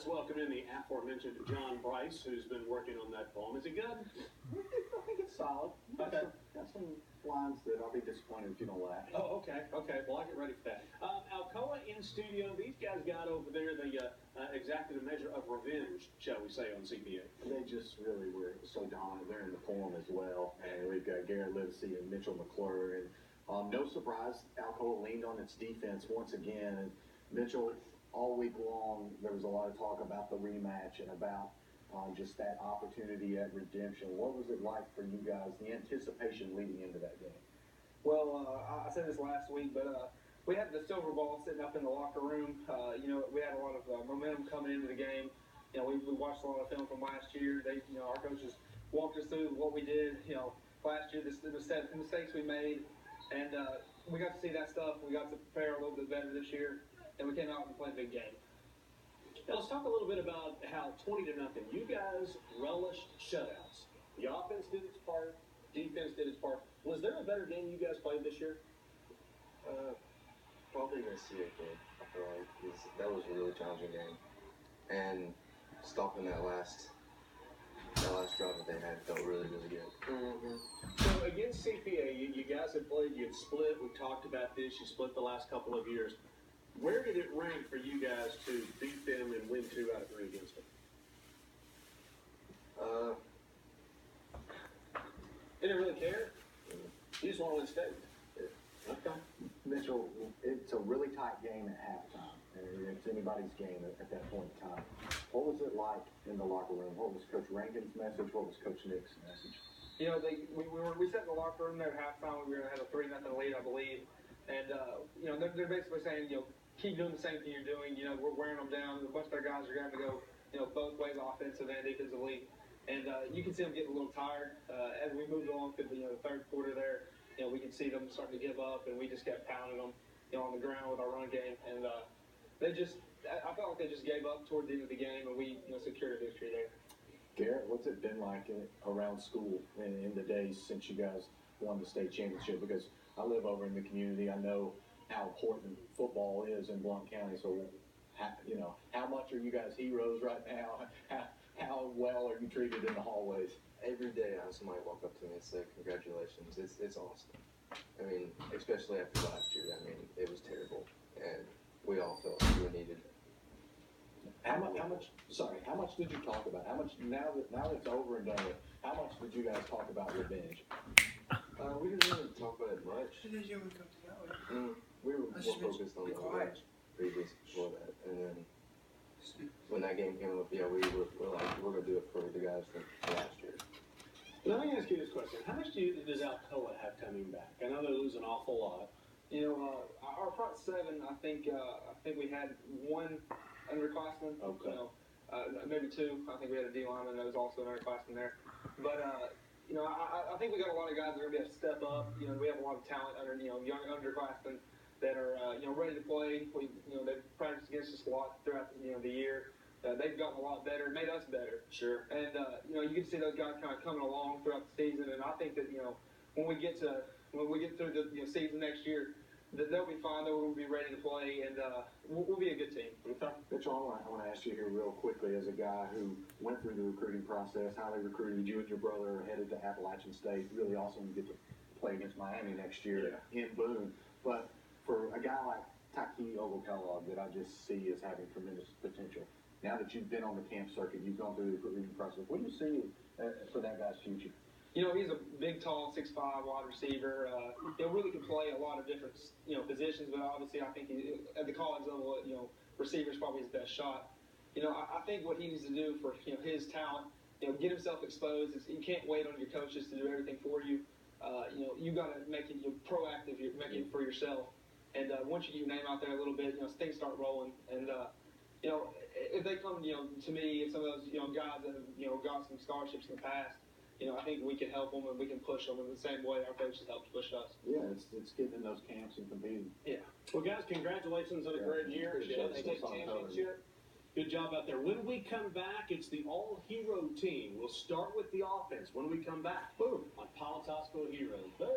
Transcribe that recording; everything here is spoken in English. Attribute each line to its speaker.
Speaker 1: Let's welcome in the aforementioned John Bryce, who's been working on that poem. Is it good?
Speaker 2: I think it's solid.
Speaker 1: Okay.
Speaker 2: Got some lines that I'll be disappointed if you don't laugh.
Speaker 1: Oh, okay. Okay. Well, I'll get ready for that. Alcoa in studio. These guys got over there. They exacted a measure of revenge, shall we say, on CPA.
Speaker 2: They just really were so dominant. They're in the poem as well. And we've got Garrett, Livesay, and McClurg. And no surprise, Alcoa leaned on its defense once again. And Mitchell, all week long, there was a lot of talk about the rematch and about just that opportunity at redemption. What was it like for you guys, the anticipation leading into that game?
Speaker 3: Well, I said this last week, but we had the silver ball sitting up in the locker room. We had a lot of momentum coming into the game. We watched a lot of film from last year. Our coaches walked us through what we did, last year, the mistakes we made, and we got to see that stuff. We got to prepare a little bit better this year, and we came out and played a big game.
Speaker 1: Now, let's talk a little bit about how 20-0, you guys relished shutouts. The offense did its part, defense did its part. Was there a better game you guys played this year?
Speaker 4: Probably the CA game, I feel like, that was a really challenging game. And stopping that last drive that they had felt really, really good.
Speaker 1: Mm-hmm. So against CPA, you guys have played, you had split, we talked about this, you split the last couple of years. Where did it rank for you guys to beat them and win 2 out of 3 against them? They didn't really care? You just want to win state? Okay.
Speaker 2: Mitchell, it's a really tight game at halftime. It's anybody's game at that point in time. What was it like in the locker room? What was Coach Rankin's message? What was Coach Nick's message?
Speaker 3: We sat in the locker room there at halftime. We were going to have a 3-0 lead, I believe. And, they're basically saying, keep doing the same thing you're doing. We're wearing them down. A bunch of their guys are going to go, both ways, offensive and defensively. And you can see them getting a little tired. As we moved along through the third quarter there, we can see them starting to give up, and we just kept pounding them, on the ground with our run game. And I felt like they just gave up toward the end of the game, and we, secured a victory there.
Speaker 2: Garrett, what's it been like around school in the days since you guys won the state championship? Because I live over in the community. I know how important football is in Blount County. So, how much are you guys heroes right now? How well are you treated in the hallways?
Speaker 4: Every day I have somebody walk up to me and say, congratulations, it's awesome. I mean, especially after last year, it was terrible. And we all felt like we were needed.
Speaker 2: How much did you talk about? How much, now that it's over and done with, how much did you guys talk about revenge?
Speaker 4: We didn't really talk about it much. We were more focused on the match previous before that. And then when that game came up, we're like, we're going to do it for the guys from last year.
Speaker 1: Let me ask you this question. How much does Alcoa have coming back? I know they lose an awful lot.
Speaker 3: Our front seven, I think we had 1 underclassman.
Speaker 1: Okay.
Speaker 3: Maybe 2. I think we had a D lineman that was also an underclassman there. But I think we got a lot of guys that are going to be able to step up. We have a lot of talent under young underclassmen that are ready to play. They've practiced against us a lot throughout the year. They've gotten a lot better, made us better.
Speaker 1: Sure.
Speaker 3: And you can see those guys kind of coming along throughout the season. And I think that when we get through the season next year, they'll be fine. They'll be ready to play, and we'll be a good team.
Speaker 2: Okay. Mitchell, I want to ask you here real quickly, as a guy who went through the recruiting process, highly recruited, you and your brother are headed to Appalachian State. Really awesome to get to play against Miami next year in Boone. But for a guy like Taki Ogokellogg that I just see as having tremendous potential, now that you've been on the camp circuit, you've gone through the recruiting process, what do you see for that guy's future?
Speaker 3: He's a big, tall, 6'5" wide receiver. He really can play a lot of different, positions, but obviously I think at the college level, receiver is probably his best shot. I think what he needs to do for his talent, get himself exposed. You can't wait on your coaches to do everything for you. You got to make it proactive. You make it for yourself. And once you get your name out there a little bit, things start rolling. And if they come, to me and some of those guys that have got some scholarships in the past. I think we can help them and we can push them in the same way our coaches helped push us.
Speaker 2: Yeah, it's getting in those camps and competing.
Speaker 1: Yeah. Well, guys, congratulations on a great year. State championship. Good job out there. When we come back, it's the all-hero team. We'll start with the offense when we come back. Boom. On Politasco Heroes. Boom.